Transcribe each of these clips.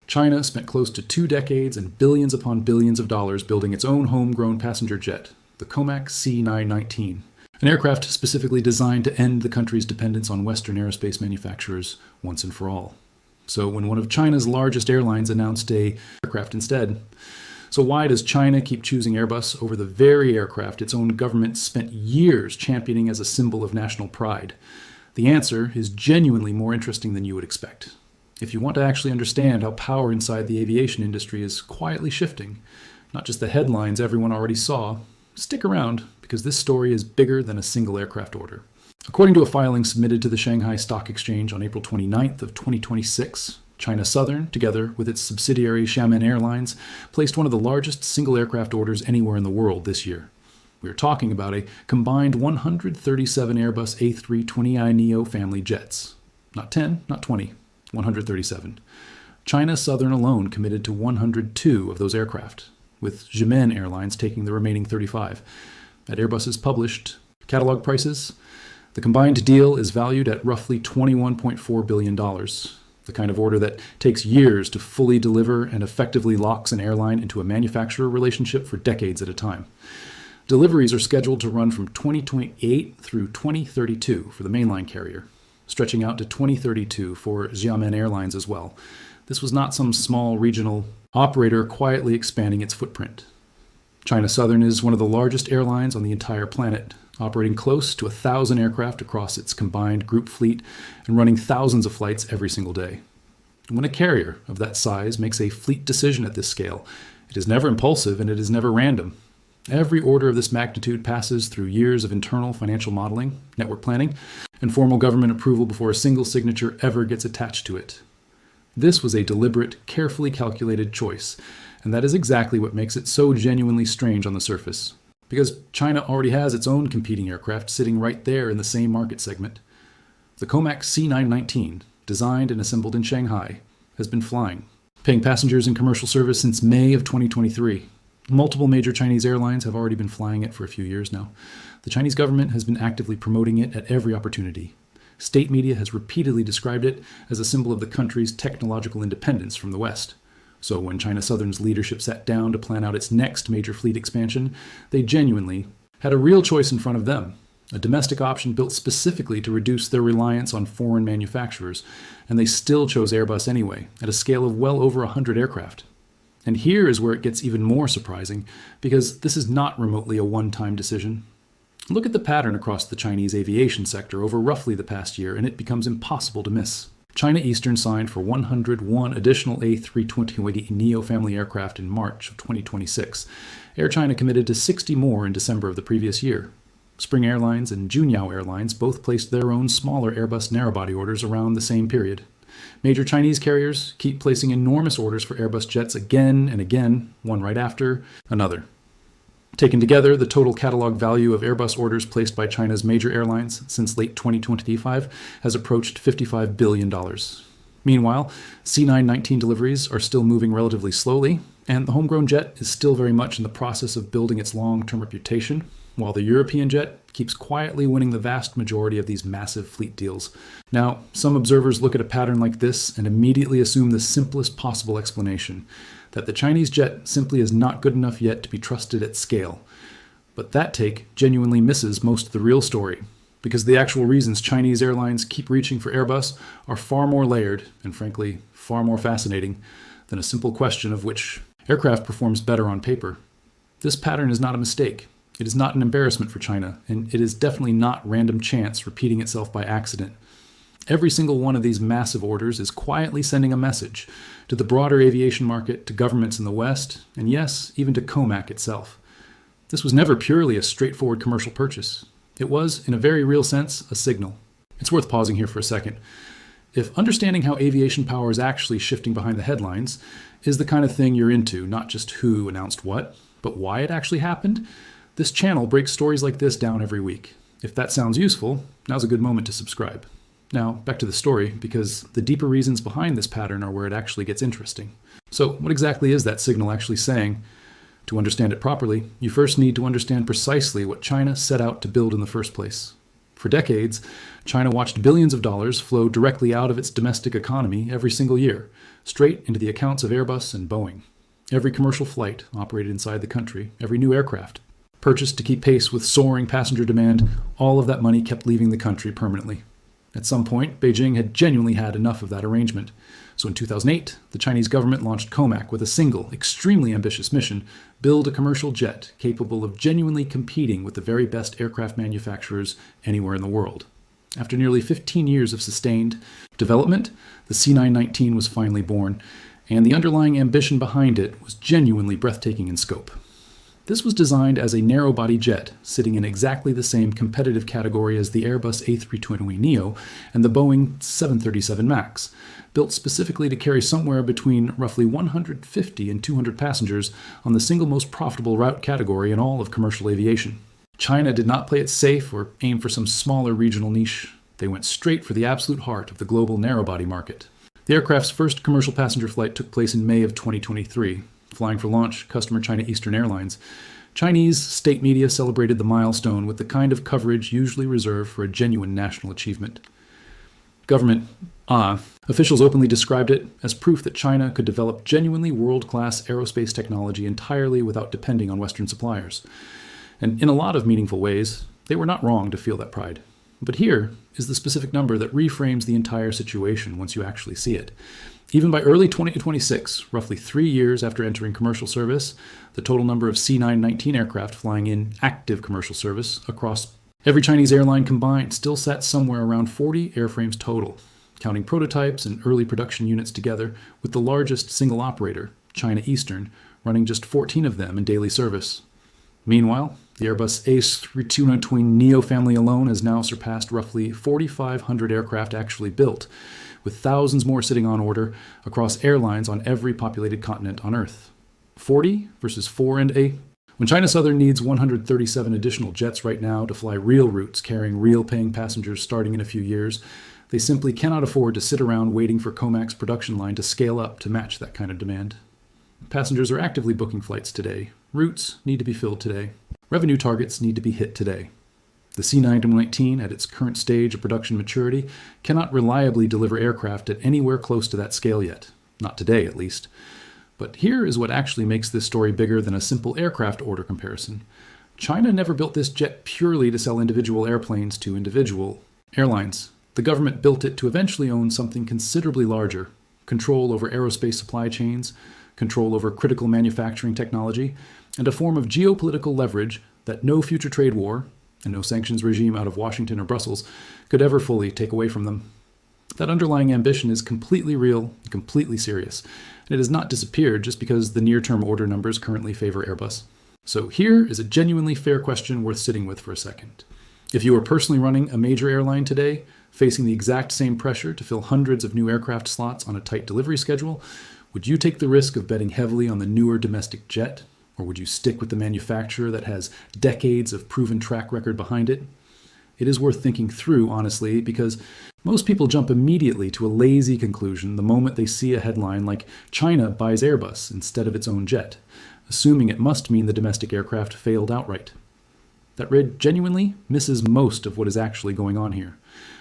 China spent close to 2 decades and billions upon billions of dollars building its own homegrown passenger jet, the COMAC C919, an aircraft specifically designed to end the country's dependence on Western aerospace manufacturers once and for all. So when one of China's largest airlines announced an aircraft instead, so why does China keep choosing Airbus over the very aircraft its own government spent years championing as a symbol of national pride? The answer is genuinely more interesting than you would expect. If you want to actually understand how power inside the aviation industry is quietly shifting, not just the headlines everyone already saw, stick around because this story is bigger than a single aircraft order. According to a filing submitted to the Shanghai Stock Exchange on April 29th of 2026, China Southern, together with its subsidiary Xiamen Airlines, placed one of the largest single aircraft orders anywhere in the world this year. We are talking about a combined 137 Airbus A320neo-family jets. Not 10, not 20, 137. China Southern alone committed to 102 of those aircraft, with Xiamen Airlines taking the remaining 35. At Airbus's published catalog prices, the combined deal is valued at roughly $21.4 billion, the kind of order that takes years to fully deliver and effectively locks an airline into a manufacturer relationship for decades at a time. Deliveries are scheduled to run from 2028 through 2032 for the mainline carrier, stretching out to 2032 for Xiamen Airlines as well. This was not some small regional operator quietly expanding its footprint. China Southern is one of the largest airlines on the entire planet, operating close to 1,000 aircraft across its combined group fleet and running thousands of flights every single day. When a carrier of that size makes a fleet decision at this scale, it is never impulsive and it is never random. Every order of this magnitude passes through years of internal financial modeling, network planning, and formal government approval before a single signature ever gets attached to it. This was a deliberate, carefully calculated choice, and that is exactly what makes it so genuinely strange on the surface. Because China already has its own competing aircraft sitting right there in the same market segment. The COMAC C919, designed and assembled in Shanghai, has been flying, paying passengers in commercial service since May of 2023. Multiple major Chinese airlines have already been flying it for a few years now. The Chinese government has been actively promoting it at every opportunity. State media has repeatedly described it as a symbol of the country's technological independence from the West. So when China Southern's leadership sat down to plan out its next major fleet expansion, they genuinely had a real choice in front of them, a domestic option built specifically to reduce their reliance on foreign manufacturers, and they still chose Airbus anyway, at a scale of well over 100 aircraft. And here is where it gets even more surprising, because this is not remotely a one-time decision. Look at the pattern across the Chinese aviation sector over roughly the past year, and it becomes impossible to miss. China Eastern signed for 101 additional A320neo-family aircraft in March of 2026. Air China committed to 60 more in December of the previous year. Spring Airlines and Junyao Airlines both placed their own smaller Airbus narrowbody orders around the same period. Major Chinese carriers keep placing enormous orders for Airbus jets again and again, one right after another. Taken together, the total catalog value of Airbus orders placed by China's major airlines since late 2025 has approached $55 billion. Meanwhile, C919 deliveries are still moving relatively slowly, and the homegrown jet is still very much in the process of building its long-term reputation, while the European jet keeps quietly winning the vast majority of these massive fleet deals. Now, some observers look at a pattern like this and immediately assume the simplest possible explanation, that the Chinese jet simply is not good enough yet to be trusted at scale. But that take genuinely misses most of the real story, because the actual reasons Chinese airlines keep reaching for Airbus are far more layered and, frankly, far more fascinating than a simple question of which aircraft performs better on paper. This pattern is not a mistake. It is not an embarrassment for China, and it is definitely not random chance repeating itself by accident. Every single one of these massive orders is quietly sending a message to the broader aviation market, to governments in the West, and yes, even to COMAC itself. This was never purely a straightforward commercial purchase. It was, in a very real sense, a signal. It's worth pausing here for a second. If understanding how aviation power is actually shifting behind the headlines is the kind of thing you're into, not just who announced what, but why it actually happened, this channel breaks stories like this down every week. If that sounds useful, now's a good moment to subscribe. Now, back to the story, because the deeper reasons behind this pattern are where it actually gets interesting. So, what exactly is that signal actually saying? To understand it properly, you first need to understand precisely what China set out to build in the first place. For decades, China watched billions of dollars flow directly out of its domestic economy every single year, straight into the accounts of Airbus and Boeing. Every commercial flight operated inside the country, every new aircraft purchased to keep pace with soaring passenger demand, all of that money kept leaving the country permanently. At some point, Beijing had genuinely had enough of that arrangement. So in 2008, the Chinese government launched COMAC with a single, extremely ambitious mission: build a commercial jet capable of genuinely competing with the very best aircraft manufacturers anywhere in the world. After nearly 15 years of sustained development, the C919 was finally born, and the underlying ambition behind it was genuinely breathtaking in scope. This was designed as a narrow-body jet, sitting in exactly the same competitive category as the Airbus A320neo and the Boeing 737 MAX, built specifically to carry somewhere between roughly 150 and 200 passengers on the single most profitable route category in all of commercial aviation. China did not play it safe or aim for some smaller regional niche. They went straight for the absolute heart of the global narrow-body market. The aircraft's first commercial passenger flight took place in May of 2023. Flying for launch, customer China Eastern Airlines. Chinese state media celebrated the milestone with the kind of coverage usually reserved for a genuine national achievement. Government officials openly described it as proof that China could develop genuinely world-class aerospace technology entirely without depending on Western suppliers. And in a lot of meaningful ways, they were not wrong to feel that pride. But here is the specific number that reframes the entire situation once you actually see it. Even by early 2026, roughly 3 years after entering commercial service, the total number of C919 aircraft flying in active commercial service across every Chinese airline combined still sat somewhere around 40 airframes total, counting prototypes and early production units together, with the largest single operator, China Eastern, running just 14 of them in daily service. Meanwhile, the Airbus A320neo-family alone has now surpassed roughly 4,500 aircraft actually built, with thousands more sitting on order across airlines on every populated continent on Earth. 40 versus 4 and 8. When China Southern needs 137 additional jets right now to fly real routes carrying real paying passengers starting in a few years, they simply cannot afford to sit around waiting for COMAC's production line to scale up to match that kind of demand. Passengers are actively booking flights today. Routes need to be filled today. Revenue targets need to be hit today. The C919, at its current stage of production maturity, cannot reliably deliver aircraft at anywhere close to that scale yet. Not today, at least. But here is what actually makes this story bigger than a simple aircraft order comparison. China never built this jet purely to sell individual airplanes to individual airlines. The government built it to eventually own something considerably larger: control over aerospace supply chains, control over critical manufacturing technology, and a form of geopolitical leverage that no future trade war, and no sanctions regime out of Washington or Brussels, could ever fully take away from them. That underlying ambition is completely real and completely serious, and it has not disappeared just because the near-term order numbers currently favor Airbus. So here is a genuinely fair question worth sitting with for a second. If you were personally running a major airline today, facing the exact same pressure to fill hundreds of new aircraft slots on a tight delivery schedule, would you take the risk of betting heavily on the newer domestic jet? Or would you stick with the manufacturer that has decades of proven track record behind it? It is worth thinking through, honestly, because most people jump immediately to a lazy conclusion the moment they see a headline like China buys Airbus instead of its own jet, assuming it must mean the domestic aircraft failed outright. That read genuinely misses most of what is actually going on here.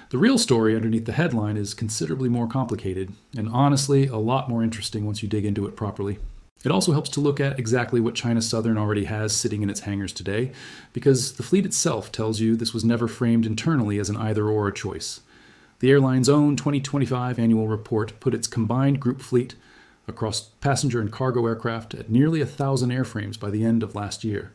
The real story underneath the headline is considerably more complicated, and honestly a lot more interesting once you dig into it properly. It also helps to look at exactly what China Southern already has sitting in its hangars today, because the fleet itself tells you this was never framed internally as an either-or choice. The airline's own 2025 annual report put its combined group fleet across passenger and cargo aircraft at nearly 1,000 airframes by the end of last year.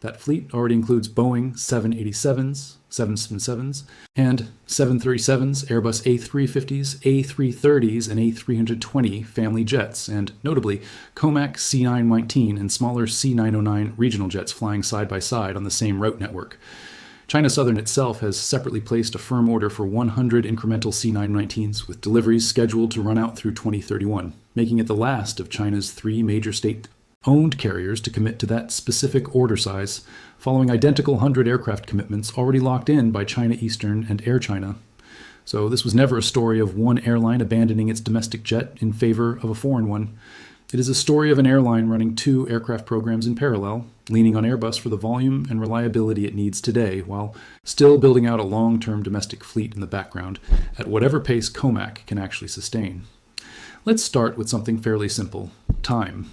That fleet already includes Boeing 787s, 777s, and 737s, Airbus A350s, A330s, and A320 family jets, and notably COMAC C919 and smaller C909 regional jets flying side by side on the same route network. China Southern itself has separately placed a firm order for 100 incremental C919s, with deliveries scheduled to run out through 2031, making it the last of China's 3 major state-owned carriers to commit to that specific order size, following identical 100 aircraft commitments already locked in by China Eastern and Air China. So this was never a story of one airline abandoning its domestic jet in favor of a foreign one. It is a story of an airline running two aircraft programs in parallel, leaning on Airbus for the volume and reliability it needs today, while still building out a long-term domestic fleet in the background at whatever pace COMAC can actually sustain. Let's start with something fairly simple: time.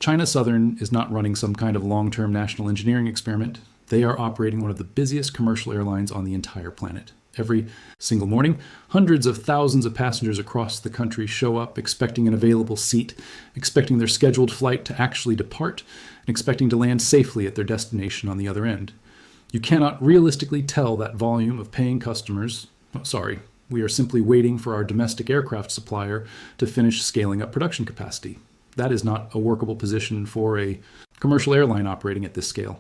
China Southern is not running some kind of long-term national engineering experiment. They are operating one of the busiest commercial airlines on the entire planet. Every single morning, hundreds of thousands of passengers across the country show up expecting an available seat, expecting their scheduled flight to actually depart, and expecting to land safely at their destination on the other end. You cannot realistically tell that volume of paying customers. We are simply waiting for our domestic aircraft supplier to finish scaling up production capacity. That is not a workable position for a commercial airline operating at this scale.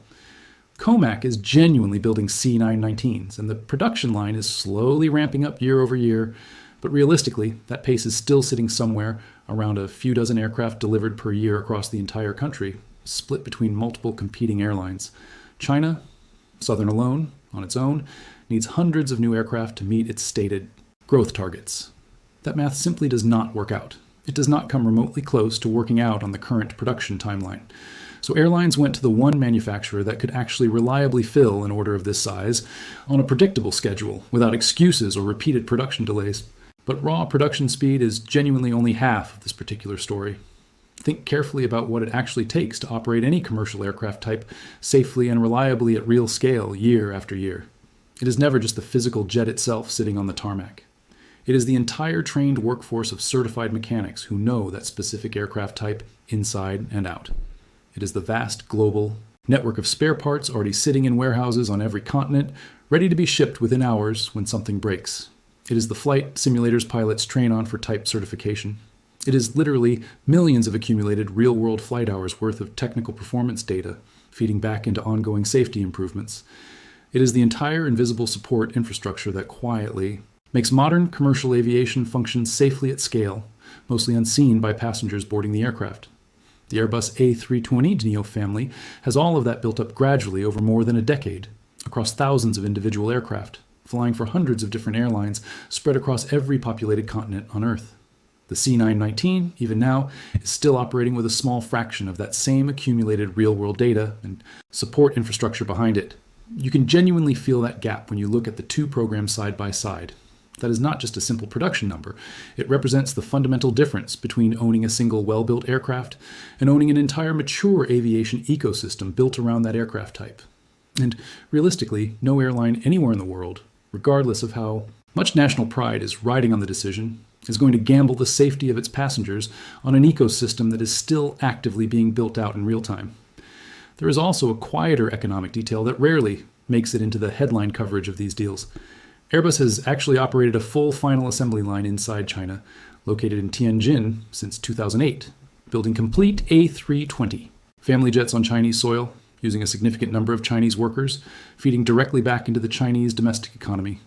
COMAC is genuinely building C919s, and the production line is slowly ramping up year over year, but realistically, that pace is still sitting somewhere around a few dozen aircraft delivered per year across the entire country, split between multiple competing airlines. China, Southern alone, on its own, needs hundreds of new aircraft to meet its stated growth targets. That math simply does not work out. It does not come remotely close to working out on the current production timeline. So airlines went to the one manufacturer that could actually reliably fill an order of this size on a predictable schedule, without excuses or repeated production delays. But raw production speed is genuinely only half of this particular story. Think carefully about what it actually takes to operate any commercial aircraft type safely and reliably at real scale year after year. It is never just the physical jet itself sitting on the tarmac. It is the entire trained workforce of certified mechanics who know that specific aircraft type inside and out. It is the vast global network of spare parts already sitting in warehouses on every continent, ready to be shipped within hours when something breaks. It is the flight simulators pilots train on for type certification. It is literally millions of accumulated real-world flight hours worth of technical performance data feeding back into ongoing safety improvements. It is the entire invisible support infrastructure that quietly makes modern commercial aviation function safely at scale, mostly unseen by passengers boarding the aircraft. The Airbus A320neo-family has all of that built up gradually over more than a decade, across thousands of individual aircraft, flying for hundreds of different airlines spread across every populated continent on Earth. The C919, even now, is still operating with a small fraction of that same accumulated real-world data and support infrastructure behind it. You can genuinely feel that gap when you look at the two programs side by side. That is not just a simple production number. It represents the fundamental difference between owning a single well-built aircraft and owning an entire mature aviation ecosystem built around that aircraft type. And realistically, no airline anywhere in the world, regardless of how much national pride is riding on the decision, is going to gamble the safety of its passengers on an ecosystem that is still actively being built out in real time. There is also a quieter economic detail that rarely makes it into the headline coverage of these deals. Airbus has actually operated a full final assembly line inside China, located in Tianjin, since 2008, building complete A320 family jets on Chinese soil, using a significant number of Chinese workers, feeding directly back into the Chinese domestic economy.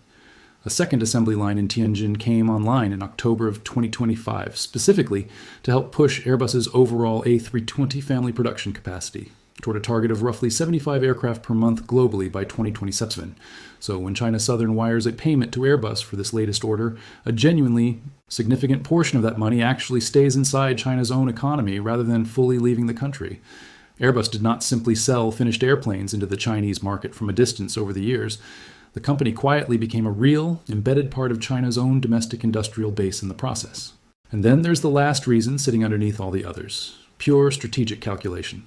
A second assembly line in Tianjin came online in October of 2025, specifically to help push Airbus's overall A320 family production capacity toward a target of roughly 75 aircraft per month globally by 2027. So when China Southern wires a payment to Airbus for this latest order, a genuinely significant portion of that money actually stays inside China's own economy rather than fully leaving the country. Airbus did not simply sell finished airplanes into the Chinese market from a distance over the years. The company quietly became a real, embedded part of China's own domestic industrial base in the process. And then there's the last reason sitting underneath all the others: pure strategic calculation.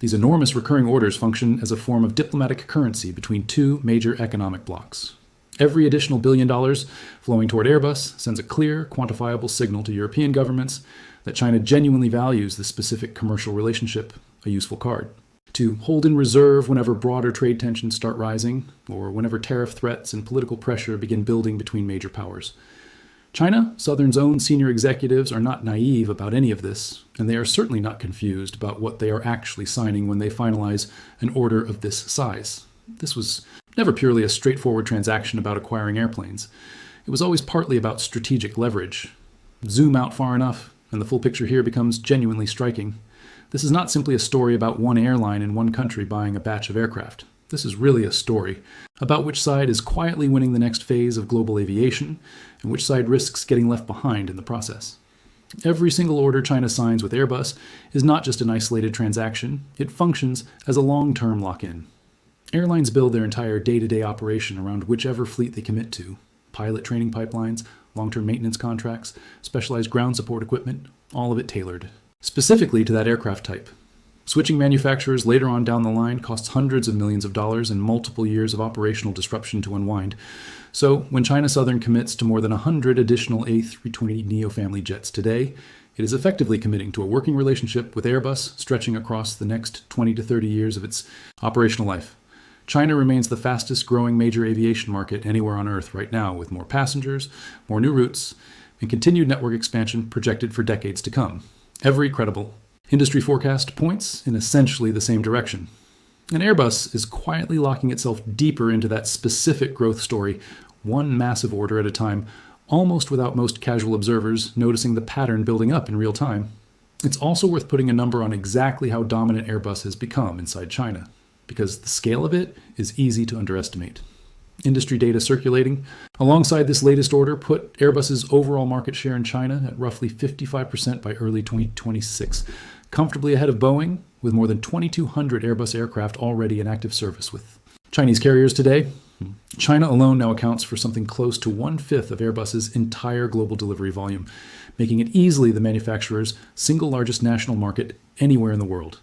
These enormous recurring orders function as a form of diplomatic currency between two major economic blocs. Every additional $1 billion flowing toward Airbus sends a clear, quantifiable signal to European governments that China genuinely values this specific commercial relationship, a useful card, to hold in reserve whenever broader trade tensions start rising, or whenever tariff threats and political pressure begin building between major powers. China Southern's own senior executives are not naive about any of this, and they are certainly not confused about what they are actually signing when they finalize an order of this size. This was never purely a straightforward transaction about acquiring airplanes. It was always partly about strategic leverage. Zoom out far enough, and the full picture here becomes genuinely striking. This is not simply a story about one airline in one country buying a batch of aircraft. This is really a story about which side is quietly winning the next phase of global aviation and which side risks getting left behind in the process. Every single order China signs with Airbus is not just an isolated transaction, it functions as a long-term lock-in. Airlines build their entire day-to-day operation around whichever fleet they commit to. Pilot training pipelines, long-term maintenance contracts, specialized ground support equipment, all of it tailored specifically to that aircraft type. Switching manufacturers later on down the line costs hundreds of millions of dollars and multiple years of operational disruption to unwind. So when China Southern commits to more than 100 additional A320neo-family jets today, it is effectively committing to a working relationship with Airbus stretching across the next 20 to 30 years of its operational life. China remains the fastest growing major aviation market anywhere on Earth right now, with more passengers, more new routes, and continued network expansion projected for decades to come. Every credible industry forecast points in essentially the same direction. And Airbus is quietly locking itself deeper into that specific growth story, one massive order at a time, almost without most casual observers noticing the pattern building up in real time. It's also worth putting a number on exactly how dominant Airbus has become inside China, because the scale of it is easy to underestimate. Industry data circulating alongside this latest order put Airbus's overall market share in China at roughly 55% by early 2026, comfortably ahead of Boeing, with more than 2,200 Airbus aircraft already in active service with Chinese carriers today. China alone now accounts for something close to 1/5 of Airbus's entire global delivery volume, making it easily the manufacturer's single largest national market anywhere in the world.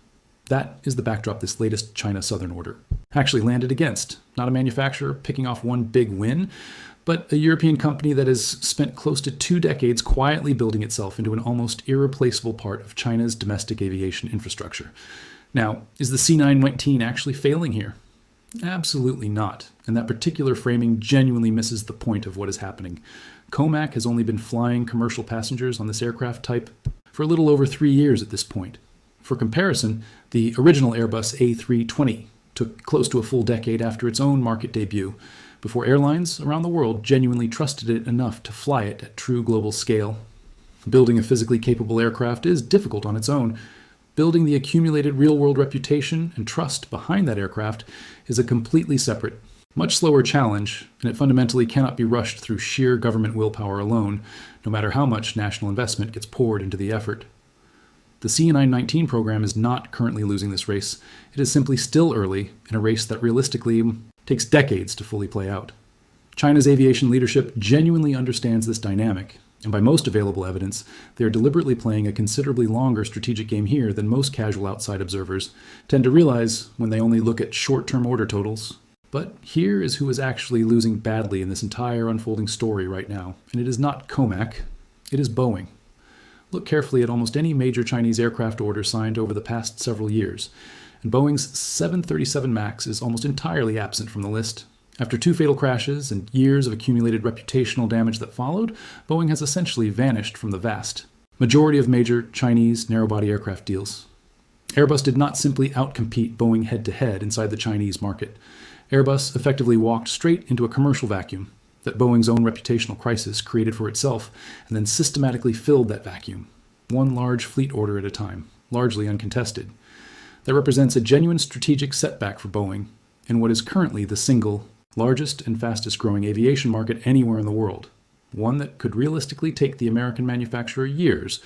That is the backdrop this latest China Southern order actually landed against. Not a manufacturer picking off one big win, but a European company that has spent close to 2 decades quietly building itself into an almost irreplaceable part of China's domestic aviation infrastructure. Now, is the C919 actually failing here? Absolutely not, and that particular framing genuinely misses the point of what is happening. COMAC has only been flying commercial passengers on this aircraft type for a little over 3 years at this point. For comparison, the original Airbus A320 took close to a full decade after its own market debut, before airlines around the world genuinely trusted it enough to fly it at true global scale. Building a physically capable aircraft is difficult on its own. Building the accumulated real-world reputation and trust behind that aircraft is a completely separate, much slower challenge, and it fundamentally cannot be rushed through sheer government willpower alone, no matter how much national investment gets poured into the effort. The C919 program is not currently losing this race. It is simply still early in a race that realistically takes decades to fully play out. China's aviation leadership genuinely understands this dynamic, and by most available evidence, they are deliberately playing a considerably longer strategic game here than most casual outside observers tend to realize when they only look at short-term order totals. But here is who is actually losing badly in this entire unfolding story right now, and it is not COMAC, it is Boeing. Look carefully at almost any major Chinese aircraft order signed over the past several years, and Boeing's 737 MAX is almost entirely absent from the list. After 2 fatal crashes and years of accumulated reputational damage that followed, Boeing has essentially vanished from the vast majority of major Chinese narrow-body aircraft deals. Airbus did not simply outcompete Boeing head-to-head inside the Chinese market. Airbus effectively walked straight into a commercial vacuum that Boeing's own reputational crisis created for itself, and then systematically filled that vacuum, one large fleet order at a time, largely uncontested. That represents a genuine strategic setback for Boeing in what is currently the single largest and fastest growing aviation market anywhere in the world, one that could realistically take the American manufacturer years,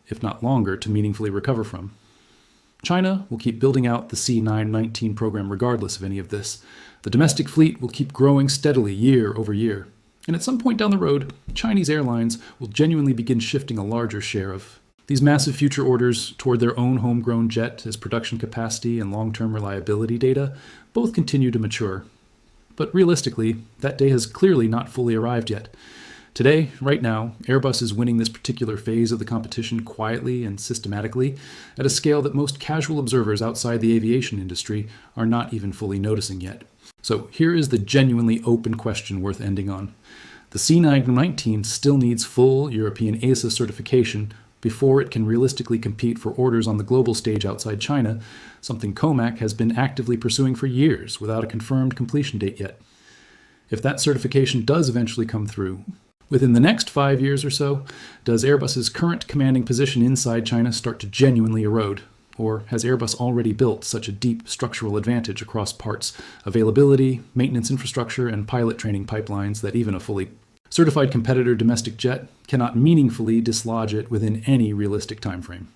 if not longer, to meaningfully recover from. China will keep building out the C919 program regardless of any of this. The domestic fleet will keep growing steadily year over year. And at some point down the road, Chinese airlines will genuinely begin shifting a larger share of these massive future orders toward their own homegrown jet as production capacity and long-term reliability data both continue to mature. But realistically, that day has clearly not fully arrived yet. Today, right now, Airbus is winning this particular phase of the competition quietly and systematically at a scale that most casual observers outside the aviation industry are not even fully noticing yet. So here is the genuinely open question worth ending on. The C919 still needs full European ASA certification before it can realistically compete for orders on the global stage outside China, something COMAC has been actively pursuing for years without a confirmed completion date yet. If that certification does eventually come through, within the next 5 years or so, does Airbus's current commanding position inside China start to genuinely erode? Or has Airbus already built such a deep structural advantage across parts, availability, maintenance infrastructure, and pilot training pipelines that even a fully Certified competitor domestic jet cannot meaningfully dislodge it within any realistic timeframe.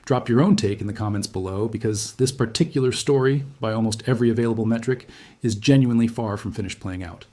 Drop your own take in the comments below, because this particular story, by almost every available metric, is genuinely far from finished playing out.